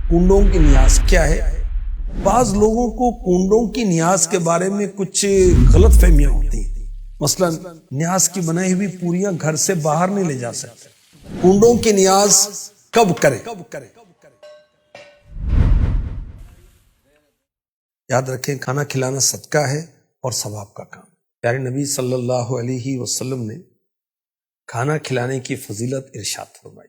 کنڈوں کی نیاز کیا ہے؟ بعض لوگوں کو کنڈوں کی نیاز کے بارے میں کچھ غلط فہمیاں ہوتی ہیں۔ مثلا نیاز کی بنائی ہوئی پوریاں گھر سے باہر نہیں لے جا سکتے۔ کنڈوں کی نیاز کب کریں؟ یاد رکھیں، کھانا کھلانا صدقہ ہے اور ثواب کا کام۔ پیارے نبی صلی اللہ علیہ وسلم نے کھانا کھلانے کی فضیلت ارشاد فرمائی۔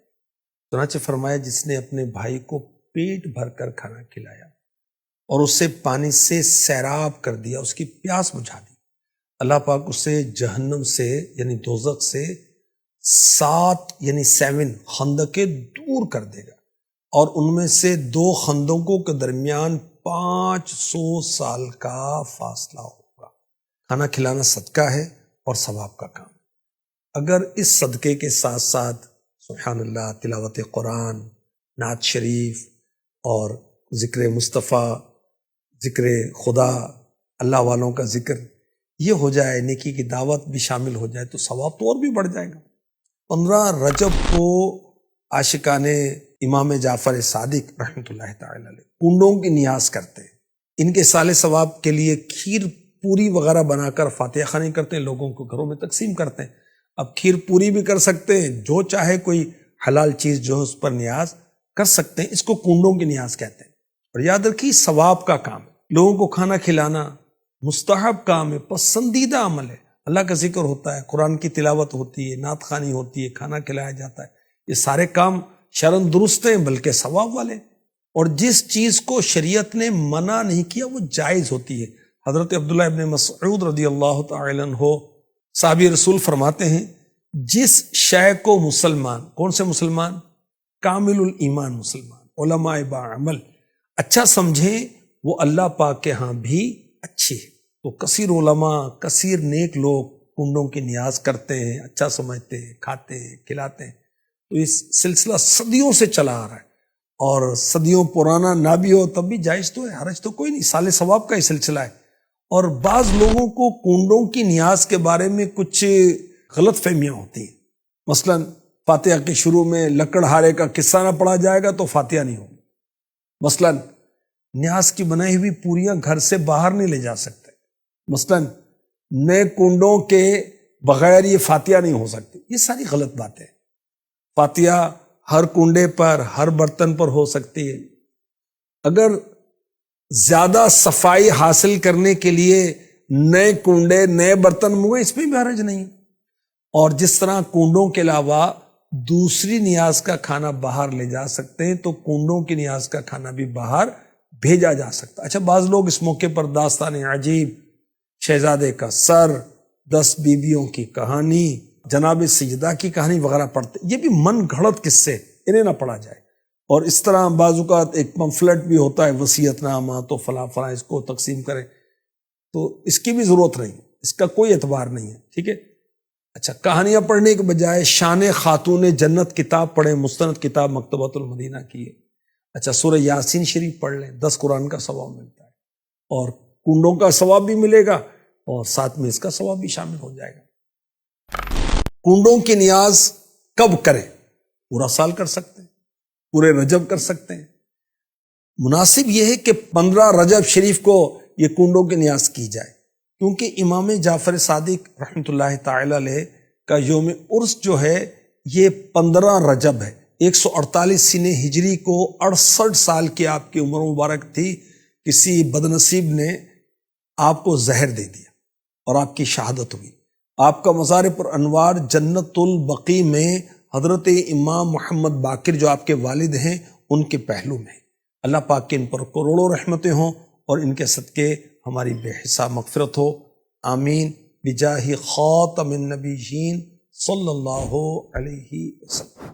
چنانچہ فرمایا، جس نے اپنے بھائی کو پیٹ بھر کر کھانا کھلایا اور اسے پانی سے سیراب کر دیا، اس کی پیاس بجھا دی، اللہ پاک اسے جہنم سے یعنی دوزخ سے 7 خندقیں دور کر دے گا، اور ان میں سے 2 خندقوں کے درمیان 500 سال کا فاصلہ ہوگا۔ کھانا کھلانا صدقہ ہے اور ثواب کا کام۔ اگر اس صدقے کے ساتھ ساتھ سبحان اللہ، تلاوت قرآن، نعت شریف اور ذکر مصطفیٰ، ذکر خدا، اللہ والوں کا ذکر یہ ہو جائے، نیکی کی دعوت بھی شامل ہو جائے، تو ثواب تو اور بھی بڑھ جائے گا۔ 15 رجب کو عاشقان امام جعفر صادق رحمۃ اللہ تعالی علیہ کنڈوں کی نیاز کرتے ہیں۔ ان کے سال ثواب کے لیے کھیر پوری وغیرہ بنا کر فاتحہ خوانی کرتے ہیں، لوگوں کو گھروں میں تقسیم کرتے ہیں۔ اب کھیر پوری بھی کر سکتے ہیں، جو چاہے کوئی حلال چیز جو ہے اس پر نیاز کر سکتے ہیں۔ اس کو کنڈوں کی نیاز کہتے ہیں۔ اور یاد رکھیے، ثواب کا کام ہے۔ لوگوں کو کھانا کھلانا مستحب کام ہے، پسندیدہ عمل ہے۔ اللہ کا ذکر ہوتا ہے، قرآن کی تلاوت ہوتی ہے، نعت خوانی ہوتی ہے، کھانا کھلایا جاتا ہے۔ یہ سارے کام شرعاً درست ہیں، بلکہ ثواب والے۔ اور جس چیز کو شریعت نے منع نہیں کیا وہ جائز ہوتی ہے۔ حضرت عبداللہ ابن مسعود رضی اللہ تعالی عنہ صحابی رسول فرماتے ہیں، جس شے کو مسلمان، کون سے مسلمان؟ کامل الایمان مسلمان، علماء باعمل اچھا سمجھیں، وہ اللہ پاک کے ہاں بھی اچھی ہے۔ تو کثیر علماء، کثیر نیک لوگ کنڈوں کی نیاز کرتے ہیں، اچھا سمجھتے ہیں، کھاتے ہیں، کھلاتے ہیں۔ تو اس سلسلہ صدیوں سے چلا آ رہا ہے، اور صدیوں پرانا نہ بھی ہو تب بھی جائز تو ہے، حرج تو کوئی نہیں، سال ثواب کا ہی سلسلہ ہے۔ اور بعض لوگوں کو کنڈوں کی نیاز کے بارے میں کچھ غلط فہمیاں ہوتی ہیں۔ مثلا فاتحہ کے شروع میں لکڑہارے کا قصہ نہ پڑھا جائے گا تو فاتحہ نہیں ہوگی۔ مثلا نیاز کی بنائی ہوئی پوریاں گھر سے باہر نہیں لے جا سکتے۔ مثلا نئے کنڈوں کے بغیر یہ فاتحہ نہیں ہو سکتی۔ یہ ساری غلط باتیں۔ فاتحہ ہر کنڈے پر، ہر برتن پر ہو سکتی ہے۔ اگر زیادہ صفائی حاصل کرنے کے لیے نئے کنڈے، نئے برتن منگوائے، اس میں بھی حرج نہیں۔ اور جس طرح کنڈوں کے علاوہ دوسری نیاز کا کھانا باہر لے جا سکتے ہیں، تو کنڈوں کی نیاز کا کھانا بھی باہر بھیجا جا سکتا ہے۔ اچھا، بعض لوگ اس موقع پر داستان عجیب، شہزادے کا سر، 10 بیویوں کی کہانی، جناب سیدہ کی کہانی وغیرہ پڑھتے، یہ بھی من گھڑت قصے، انہیں نہ پڑھا جائے۔ اور اس طرح بعض اوقات ایک پمفلٹ بھی ہوتا ہے، وصیت نامہ، تو فلاں فلاں اس کو تقسیم کریں، تو اس کی بھی ضرورت نہیں، اس کا کوئی اعتبار نہیں ہے، ٹھیک ہے۔ اچھا، کہانیاں پڑھنے کے بجائے شان خاتون جنت کتاب پڑھیں، مستند کتاب مکتبۃ المدینہ کی ہے۔ اچھا، سورہ یاسین شریف پڑھ لیں، 10 قرآن کا ثواب ملتا ہے، اور کنڈوں کا ثواب بھی ملے گا، اور ساتھ میں اس کا ثواب بھی شامل ہو جائے گا۔ کنڈوں کی نیاز کب کریں؟ پورا سال کر سکتے ہیں، پورے رجب کر سکتے ہیں۔ مناسب یہ ہے کہ 15 رجب شریف کو یہ کنڈوں کی نیاز کی جائے، کیونکہ امام جعفر صادق رحمۃ اللہ تعالی علیہ کا یوم عرس جو ہے یہ 15 رجب ہے۔ 148 سنہ ہجری کو 68 سال کی آپ کی عمر مبارک تھی، کسی بدنصیب نے آپ کو زہر دے دیا اور آپ کی شہادت ہوئی۔ آپ کا مزار پر انوار جنت البقیع میں حضرت امام محمد باقر جو آپ کے والد ہیں ان کے پہلو میں۔ اللہ پاک کے ان پر کروڑوں رحمتیں ہوں، اور ان کے صدقے ہماری بے حساب مغفرت ہو، آمین، بجاہ خاتم النبیین صلی اللہ علیہ وسلم۔